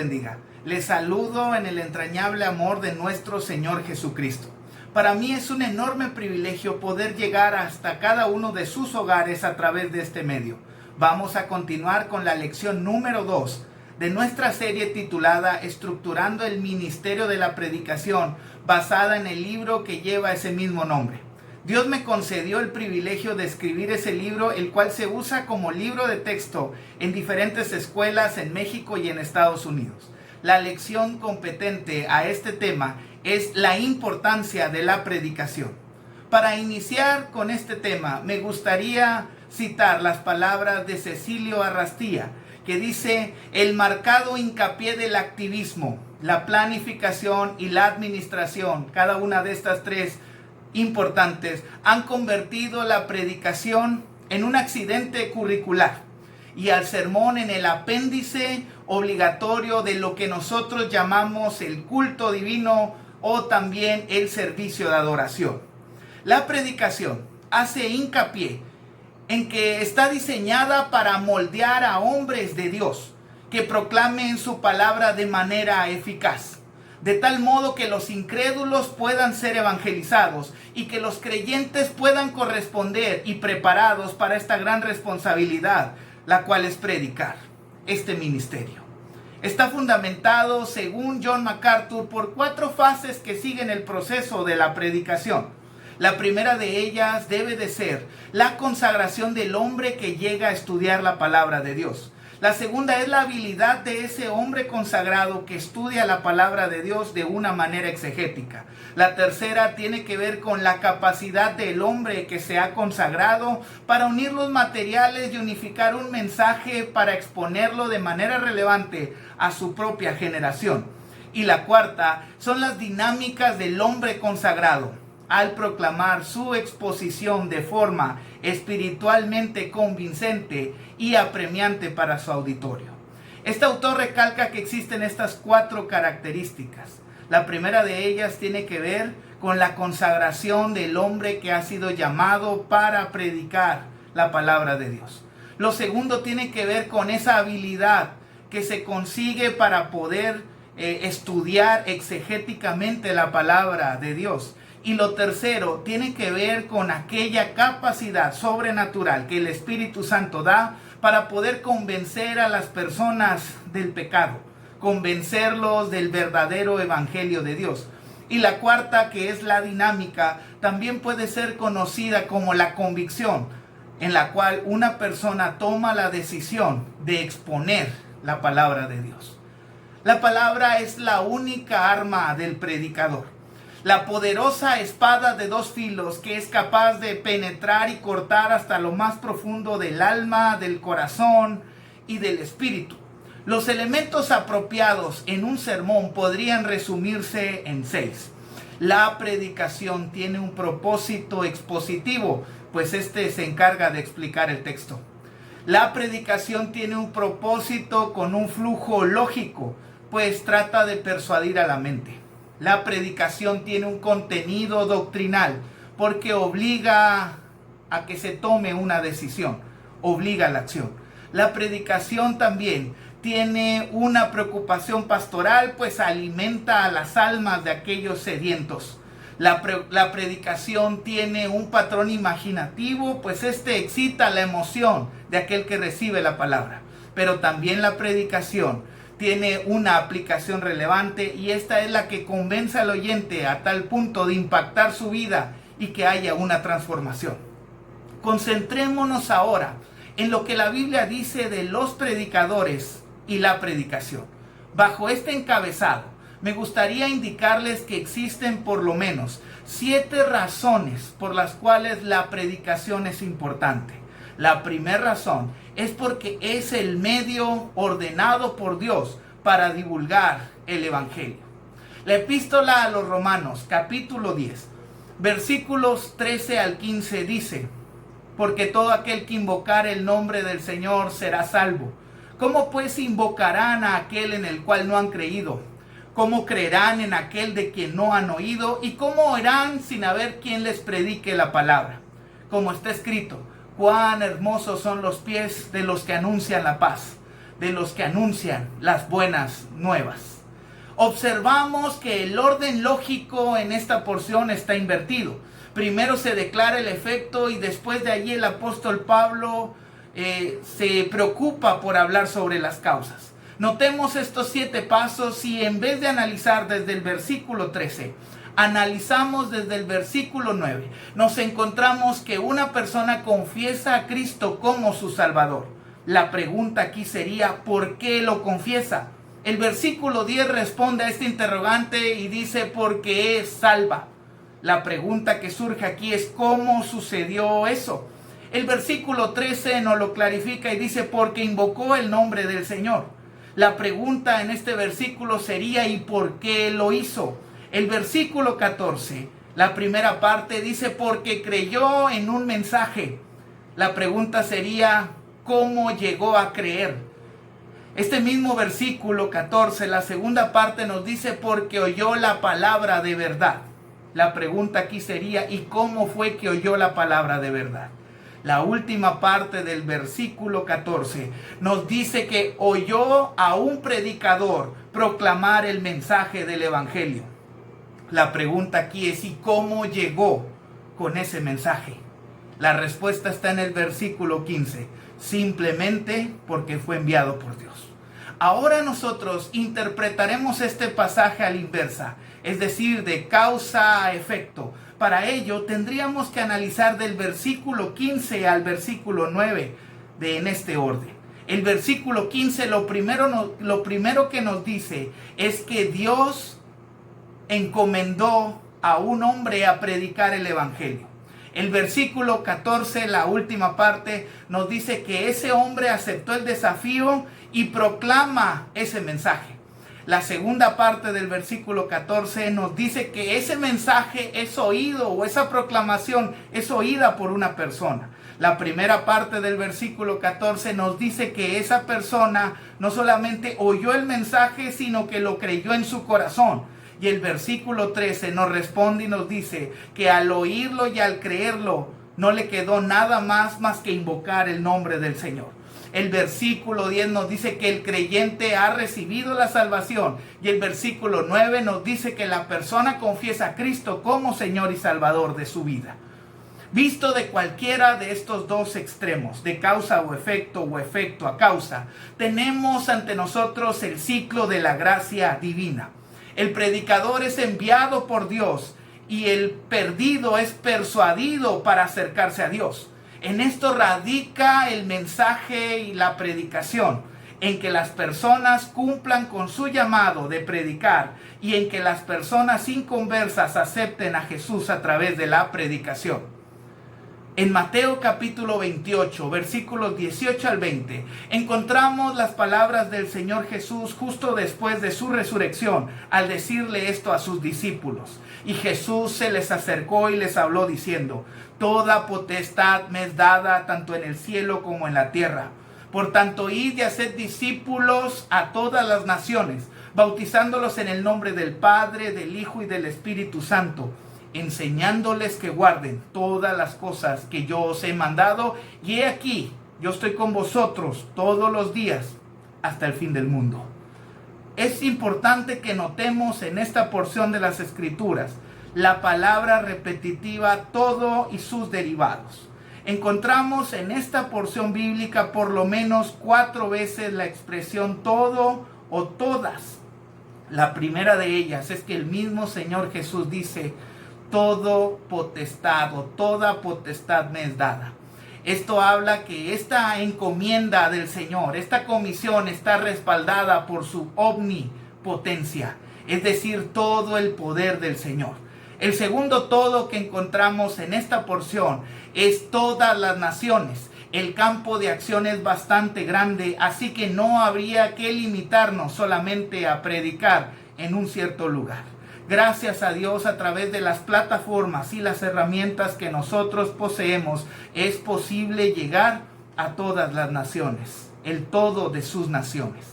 bendiga. Les saludo en el entrañable amor de nuestro Señor Jesucristo. Para mí es un enorme privilegio poder llegar hasta cada uno de sus hogares a través de este medio. Vamos a continuar con la lección número 2 de nuestra serie titulada Estructurando el Ministerio de la Predicación, basada en el libro que lleva ese mismo nombre. Dios me concedió el privilegio de escribir ese libro, el cual se usa como libro de texto en diferentes escuelas en México y en Estados Unidos. La lección competente a este tema es la importancia de la predicación. Para iniciar con este tema, me gustaría citar las palabras de Cecilio Arrastía, que dice: el marcado hincapié del activismo, la planificación y la administración, cada una de estas tres importantes, han convertido la predicación en un accidente curricular y al sermón en el apéndice obligatorio de lo que nosotros llamamos el culto divino o también el servicio de adoración. La predicación hace hincapié en que está diseñada para moldear a hombres de Dios que proclamen su palabra de manera eficaz, de tal modo que los incrédulos puedan ser evangelizados y que los creyentes puedan corresponder y preparados para esta gran responsabilidad, la cual es predicar este ministerio. Está fundamentado, según John MacArthur, por 4 fases que siguen el proceso de la predicación. La primera de ellas debe de ser la consagración del hombre que llega a estudiar la palabra de Dios. La segunda es la habilidad de ese hombre consagrado que estudia la palabra de Dios de una manera exegética. La tercera tiene que ver con la capacidad del hombre que se ha consagrado para unir los materiales y unificar un mensaje para exponerlo de manera relevante a su propia generación. Y la cuarta son las dinámicas del hombre consagrado al proclamar su exposición de forma espiritualmente convincente y apremiante para su auditorio. Este autor recalca que existen estas 4 características. La primera de ellas tiene que ver con la consagración del hombre que ha sido llamado para predicar la palabra de Dios. Lo segundo tiene que ver con esa habilidad que se consigue para poder estudiar exegéticamente la palabra de Dios. Y lo tercero tiene que ver con aquella capacidad sobrenatural que el Espíritu Santo da para poder convencer a las personas del pecado, convencerlos del verdadero evangelio de Dios. Y la cuarta, que es la dinámica, también puede ser conocida como la convicción, en la cual una persona toma la decisión de exponer la palabra de Dios. La palabra es la única arma del predicador. La poderosa espada de 2 filos que es capaz de penetrar y cortar hasta lo más profundo del alma, del corazón y del espíritu. Los elementos apropiados en un sermón podrían resumirse en 6. La predicación tiene un propósito expositivo, pues este se encarga de explicar el texto. La predicación tiene un propósito con un flujo lógico, pues trata de persuadir a la mente. La predicación tiene un contenido doctrinal porque obliga a que se tome una decisión, obliga a la acción. La predicación también tiene una preocupación pastoral, pues alimenta a las almas de aquellos sedientos. La predicación tiene un patrón imaginativo, pues este excita la emoción de aquel que recibe la palabra. Pero también la predicación tiene una aplicación relevante y esta es la que convence al oyente a tal punto de impactar su vida y que haya una transformación. Concentrémonos ahora en lo que la Biblia dice de los predicadores y la predicación. Bajo este encabezado, me gustaría indicarles que existen por lo menos 7 razones por las cuales la predicación es importante. La primera razón es porque es el medio ordenado por Dios para divulgar el evangelio. La epístola a los Romanos, capítulo 10, versículos 13 al 15 dice: porque todo aquel que invocare el nombre del Señor será salvo. ¿Cómo pues invocarán a aquel en el cual no han creído? ¿Cómo creerán en aquel de quien no han oído? ¿Y cómo oirán sin haber quien les predique la palabra? Como está escrito: cuán hermosos son los pies de los que anuncian la paz, de los que anuncian las buenas nuevas. Observamos que el orden lógico en esta porción está invertido. Primero se declara el efecto y después de allí el apóstol Pablo se preocupa por hablar sobre las causas. Notemos estos 7 pasos y en vez de analizar desde el versículo 13, analizamos desde el versículo 9. Nos encontramos que una persona confiesa a Cristo como su Salvador. La pregunta aquí sería, ¿por qué lo confiesa? El versículo 10 responde a este interrogante y dice, porque es salva. La pregunta que surge aquí es, ¿cómo sucedió eso? El versículo 13 nos lo clarifica y dice, porque invocó el nombre del Señor. La pregunta en este versículo sería, ¿y por qué lo hizo? El versículo 14, la primera parte dice, porque creyó en un mensaje. La pregunta sería, ¿cómo llegó a creer? Este mismo versículo 14, la segunda parte nos dice, porque oyó la palabra de verdad. La pregunta aquí sería, ¿y cómo fue que oyó la palabra de verdad? La última parte del versículo 14 nos dice que oyó a un predicador proclamar el mensaje del evangelio. La pregunta aquí es, ¿y cómo llegó con ese mensaje? La respuesta está en el versículo 15, simplemente porque fue enviado por Dios. Ahora nosotros interpretaremos este pasaje a la inversa, es decir, de causa a efecto. Para ello tendríamos que analizar del versículo 15 al versículo 9 en este orden. El versículo 15 lo primero que nos dice es que Dios encomendó a un hombre a predicar el evangelio. El versículo 14, la última parte, nos dice que ese hombre aceptó el desafío y proclama ese mensaje. La segunda parte del versículo 14 nos dice que ese mensaje es oído, o esa proclamación es oída por una persona. La primera parte del versículo 14 nos dice que esa persona no solamente oyó el mensaje, sino que lo creyó en su corazón. Y el versículo 13 nos responde y nos dice que al oírlo y al creerlo, no le quedó nada más que invocar el nombre del Señor. El versículo 10 nos dice que el creyente ha recibido la salvación. Y el versículo 9 nos dice que la persona confiesa a Cristo como Señor y Salvador de su vida. Visto de cualquiera de estos dos extremos, de causa o efecto a causa, tenemos ante nosotros el ciclo de la gracia divina. El predicador es enviado por Dios y el perdido es persuadido para acercarse a Dios. En esto radica el mensaje y la predicación, en que las personas cumplan con su llamado de predicar y en que las personas inconversas acepten a Jesús a través de la predicación. En Mateo capítulo 28, versículos 18 al 20, encontramos las palabras del Señor Jesús justo después de su resurrección, al decirle esto a sus discípulos. Y Jesús se les acercó y les habló diciendo, toda potestad me es dada tanto en el cielo como en la tierra. Por tanto, id y haced discípulos a todas las naciones, bautizándolos en el nombre del Padre, del Hijo y del Espíritu Santo, enseñándoles que guarden todas las cosas que yo os he mandado, y he aquí, yo estoy con vosotros todos los días hasta el fin del mundo. Es importante que notemos en esta porción de las Escrituras la palabra repetitiva todo y sus derivados. Encontramos en esta porción bíblica por lo menos 4 veces la expresión todo o todas. La primera de ellas es que el mismo Señor Jesús dice, todo potestad o toda potestad me es dada. Esto habla que esta encomienda del Señor, esta comisión está respaldada por su omnipotencia, es decir, todo el poder del Señor. El segundo todo que encontramos en esta porción es todas las naciones. El campo de acción es bastante grande, así que no habría que limitarnos solamente a predicar en un cierto lugar. Gracias a Dios, a través de las plataformas y las herramientas que nosotros poseemos, es posible llegar a todas las naciones, el todo de sus naciones.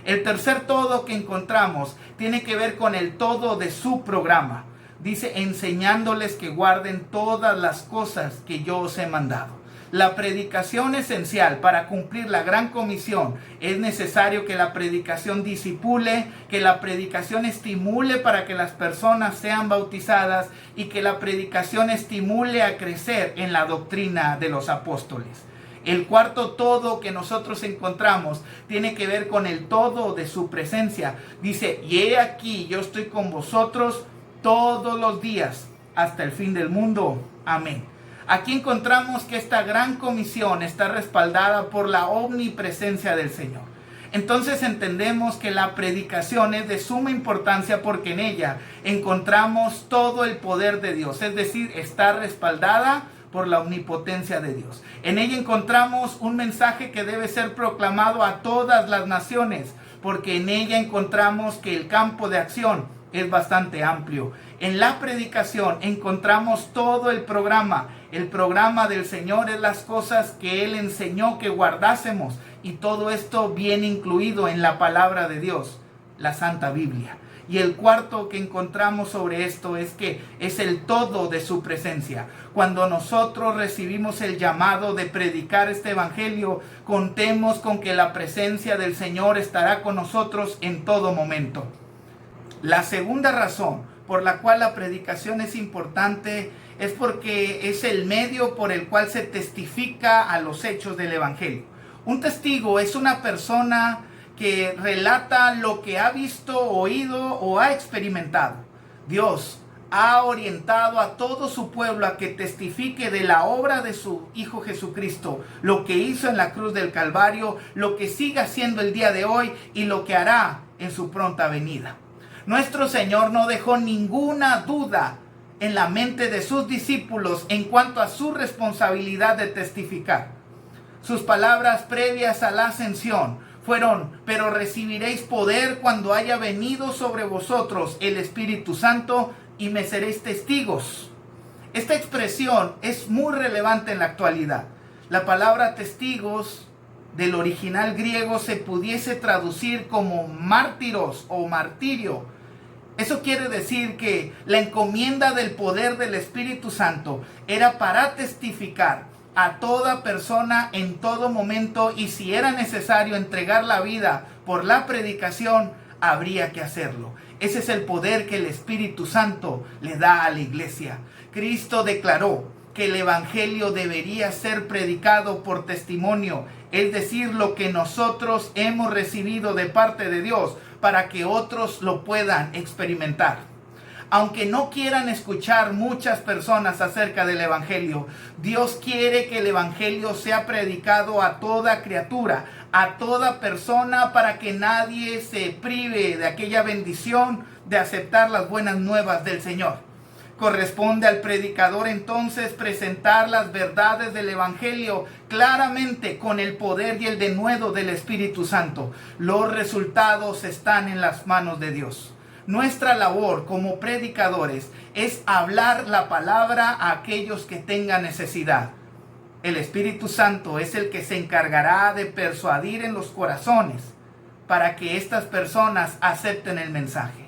El tercer todo que encontramos tiene que ver con el todo de su programa. Dice, enseñándoles que guarden todas las cosas que yo os he mandado. La predicación esencial para cumplir la gran comisión. Es necesario que la predicación disipule, que la predicación estimule para que las personas sean bautizadas y que la predicación estimule a crecer en la doctrina de los apóstoles. El cuarto todo que nosotros encontramos tiene que ver con el todo de su presencia. Dice, y he aquí, yo estoy con vosotros todos los días hasta el fin del mundo. Amén. Aquí encontramos que esta gran comisión está respaldada por la omnipresencia del Señor. Entonces entendemos que la predicación es de suma importancia porque en ella encontramos todo el poder de Dios. Es decir, está respaldada por la omnipotencia de Dios. En ella encontramos un mensaje que debe ser proclamado a todas las naciones, porque en ella encontramos que el campo de acción es bastante amplio. En la predicación encontramos todo el programa. El programa del Señor es las cosas que Él enseñó que guardásemos, y todo esto viene incluido en la palabra de Dios, la Santa Biblia. Y el cuarto que encontramos sobre esto es que es el todo de su presencia. Cuando nosotros recibimos el llamado de predicar este evangelio, contemos con que la presencia del Señor estará con nosotros en todo momento. La segunda razón por la cual la predicación es importante es porque es el medio por el cual se testifica a los hechos del evangelio. Un testigo es una persona que relata lo que ha visto, oído o ha experimentado. Dios ha orientado a todo su pueblo a que testifique de la obra de su Hijo Jesucristo, lo que hizo en la cruz del Calvario, lo que sigue haciendo el día de hoy y lo que hará en su pronta venida. Nuestro Señor no dejó ninguna duda en la mente de sus discípulos en cuanto a su responsabilidad de testificar. Sus palabras previas a la ascensión fueron: pero recibiréis poder cuando haya venido sobre vosotros el Espíritu Santo y me seréis testigos. Esta expresión es muy relevante en la actualidad. La palabra testigos del original griego se pudiese traducir como mártiros o martirio. Eso quiere decir que la encomienda del poder del Espíritu Santo era para testificar a toda persona en todo momento, y si era necesario entregar la vida por la predicación, habría que hacerlo. Ese es el poder que el Espíritu Santo le da a la iglesia. Cristo declaró que el evangelio debería ser predicado por testimonio, es decir, lo que nosotros hemos recibido de parte de Dios, para que otros lo puedan experimentar. Aunque no quieran escuchar muchas personas acerca del evangelio, Dios quiere que el evangelio sea predicado a toda criatura, a toda persona, para que nadie se prive de aquella bendición de aceptar las buenas nuevas del Señor. Corresponde al predicador entonces presentar las verdades del evangelio claramente con el poder y el denuedo del Espíritu Santo. Los resultados están en las manos de Dios. Nuestra labor como predicadores es hablar la palabra a aquellos que tengan necesidad. El Espíritu Santo es el que se encargará de persuadir en los corazones para que estas personas acepten el mensaje.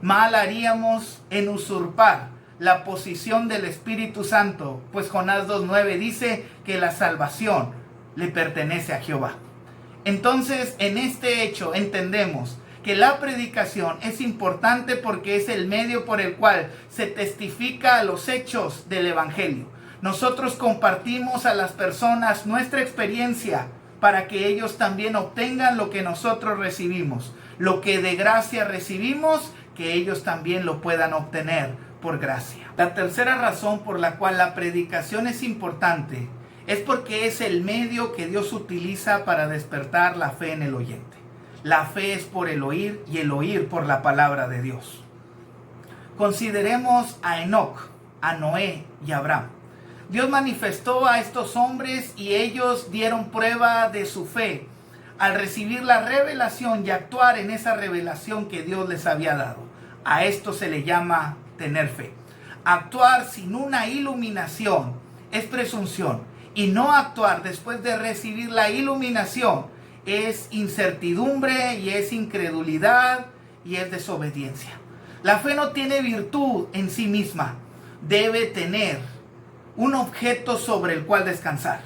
Mal haríamos en usurpar la posición del Espíritu Santo, pues Jonás 2:9 dice que la salvación le pertenece a Jehová. Entonces, en este hecho entendemos que la predicación es importante porque es el medio por el cual se testifica a los hechos del evangelio. Nosotros compartimos a las personas nuestra experiencia para que ellos también obtengan lo que nosotros recibimos. Lo que de gracia recibimos, que ellos también lo puedan obtener por gracia. La tercera razón por la cual la predicación es importante es porque es el medio que Dios utiliza para despertar la fe en el oyente. La fe es por el oír y el oír por la palabra de Dios. Consideremos a Enoc, a Noé y a Abraham. Dios manifestó a estos hombres y ellos dieron prueba de su fe al recibir la revelación y actuar en esa revelación que Dios les había dado. A esto se le llama tener fe. Actuar sin una iluminación es presunción, y no actuar después de recibir la iluminación es incertidumbre y es incredulidad y es desobediencia. La fe no tiene virtud en sí misma, debe tener un objeto sobre el cual descansar.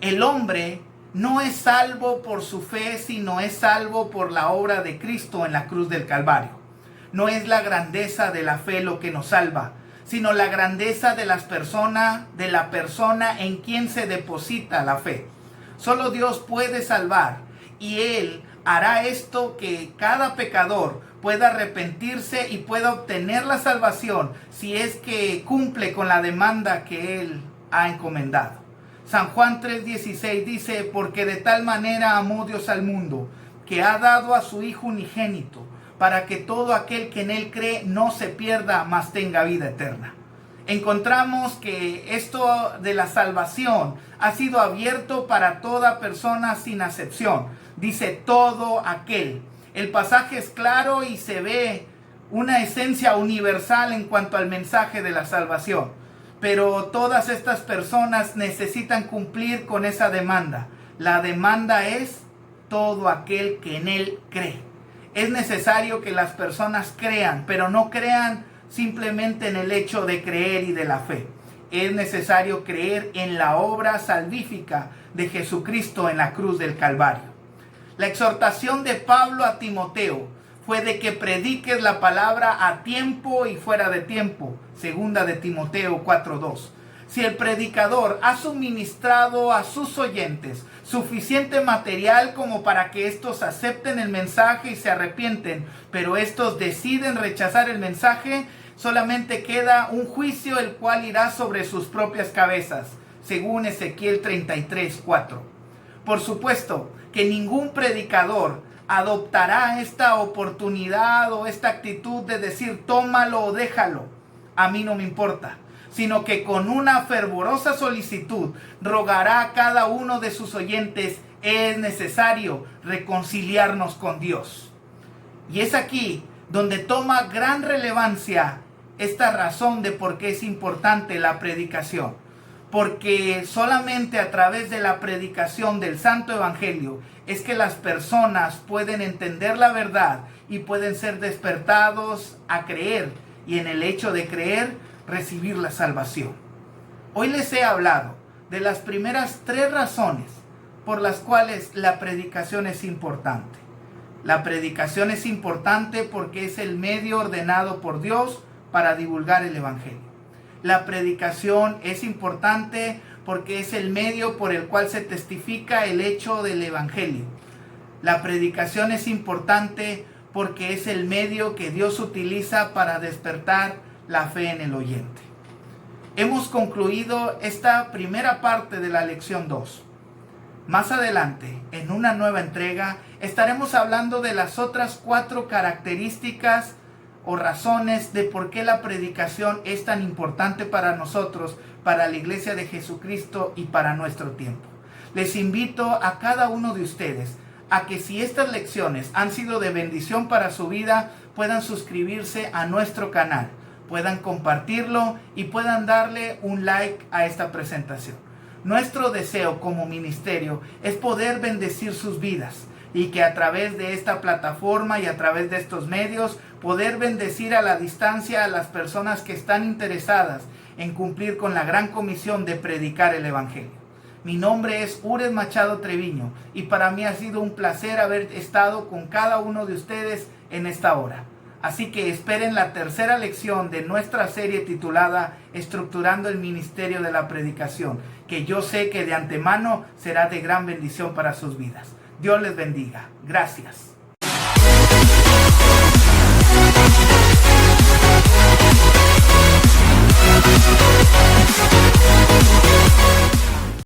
El hombre no es salvo por su fe, sino es salvo por la obra de Cristo en la cruz del Calvario. No es la grandeza de la fe lo que nos salva, sino la grandeza de la persona en quien se deposita la fe. Solo Dios puede salvar, y Él hará esto, que cada pecador pueda arrepentirse y pueda obtener la salvación si es que cumple con la demanda que Él ha encomendado. San Juan 3:16 dice: porque de tal manera amó Dios al mundo, que ha dado a su Hijo unigénito, para que todo aquel que en Él cree no se pierda, mas tenga vida eterna. Encontramos que esto de la salvación ha sido abierto para toda persona sin acepción. Dice todo aquel. El pasaje es claro y se ve una esencia universal en cuanto al mensaje de la salvación. Pero todas estas personas necesitan cumplir con esa demanda. La demanda es todo aquel que en Él cree. Es necesario que las personas crean, pero no crean simplemente en el hecho de creer y de la fe. Es necesario creer en la obra salvífica de Jesucristo en la cruz del Calvario. La exhortación de Pablo a Timoteo fue de que prediques la palabra a tiempo y fuera de tiempo. Segunda de Timoteo 4:2. Si el predicador ha suministrado a sus oyentes suficiente material como para que estos acepten el mensaje y se arrepienten, pero estos deciden rechazar el mensaje, solamente queda un juicio el cual irá sobre sus propias cabezas, según Ezequiel 33:4. Por supuesto que ningún predicador adoptará esta oportunidad o esta actitud de decir tómalo o déjalo, a mí no me importa, sino que con una fervorosa solicitud rogará a cada uno de sus oyentes: es necesario reconciliarnos con Dios. Y es aquí donde toma gran relevancia esta razón de por qué es importante la predicación. Porque solamente a través de la predicación del Santo Evangelio es que las personas pueden entender la verdad y pueden ser despertados a creer, y en el hecho de creer, recibir la salvación. Hoy les he hablado de las primeras 3 razones por las cuales la predicación es importante. La predicación es importante porque es el medio ordenado por Dios para divulgar el Evangelio. La predicación es importante porque es el medio por el cual se testifica el hecho del Evangelio. La predicación es importante porque es el medio que Dios utiliza para despertar la fe en el oyente. Hemos concluido esta primera parte de la lección 2. Más adelante, en una nueva entrega, estaremos hablando de las otras 4 características o razones de por qué la predicación es tan importante para nosotros, para la Iglesia de Jesucristo y para nuestro tiempo. Les invito a cada uno de ustedes a que, si estas lecciones han sido de bendición para su vida, puedan suscribirse a nuestro canal, puedan compartirlo y puedan darle un like a esta presentación. Nuestro deseo como ministerio es poder bendecir sus vidas, y que a través de esta plataforma y a través de estos medios poder bendecir a la distancia a las personas que están interesadas en cumplir con la gran comisión de predicar el Evangelio. Mi nombre es Ures Machado Treviño y para mí ha sido un placer haber estado con cada uno de ustedes en esta hora. Así que esperen la tercera lección de nuestra serie titulada Estructurando el Ministerio de la Predicación, que yo sé que de antemano será de gran bendición para sus vidas. Dios les bendiga. Gracias.